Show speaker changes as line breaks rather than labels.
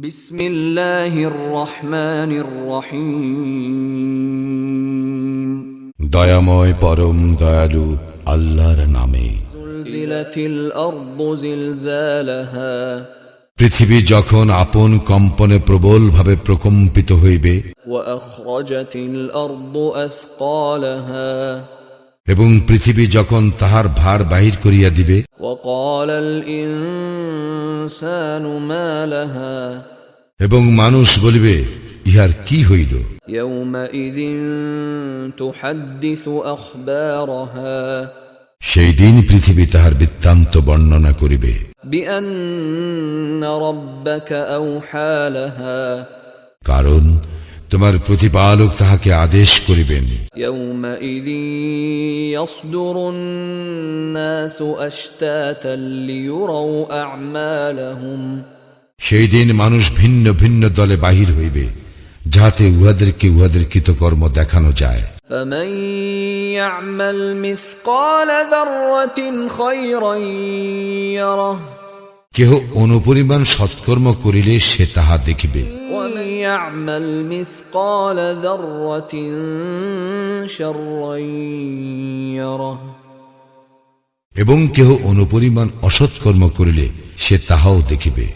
বিসমিল্লাহির রহমানির রহিম।
দয়াময় পরম দয়ালু আল্লাহর নামে।
যুলজিলাতিল আরদু জিলজালাহা।
পৃথিবী যখন আপন কম্পনে প্রবলভাবে প্রকম্পিত হইবে,
ওয়া আখরাজাতিল আরদু আসকালাহা।
এবং পৃথিবী যখন তাহার ভার বাহির করিয়া দিবে,
ওয়া ক্বালাল ইনসানু মা লাহা।
এবং মানুষ বলিবে, ইহার কি হইল?
ইয়াওমাইযিন তুহাদ্দিসু আখবারাহা।
সেই দিন পৃথিবী তাহার বৃত্তান্ত বর্ণনা করিবে।
বিআন্না রাব্বাকা আওহা লাহা।
কারণ তোমার প্রতিপালক তাহাকে আদেশ করিবেন।
ইয়াওমাইযিন ইয়াসদুরুন নাসু আশতাতান লিয়ুরাউ আ'মালাহুম।
সেই দিন মানুষ ভিন্ন ভিন্ন দলে বাহির হইবে, যাহাতে উহাদেরকে উহাদের কৃতকর্ম দেখানো যায়।
ফামান ইয়া'মাল মিসকালা যাররাতিন খায়রান ইয়ারাহ।
কেহ অনুপরিমাণ সৎকর্ম করিলে সে তাহা দেখিবে,
ওয়া মান ইয়া'মাল মিসকালা যাররাতিন শাররান ইয়ারাহ।
এবং কেহ অনুপরিমাণ অসৎকর্ম করিলে সে তাহাও দেখিবে।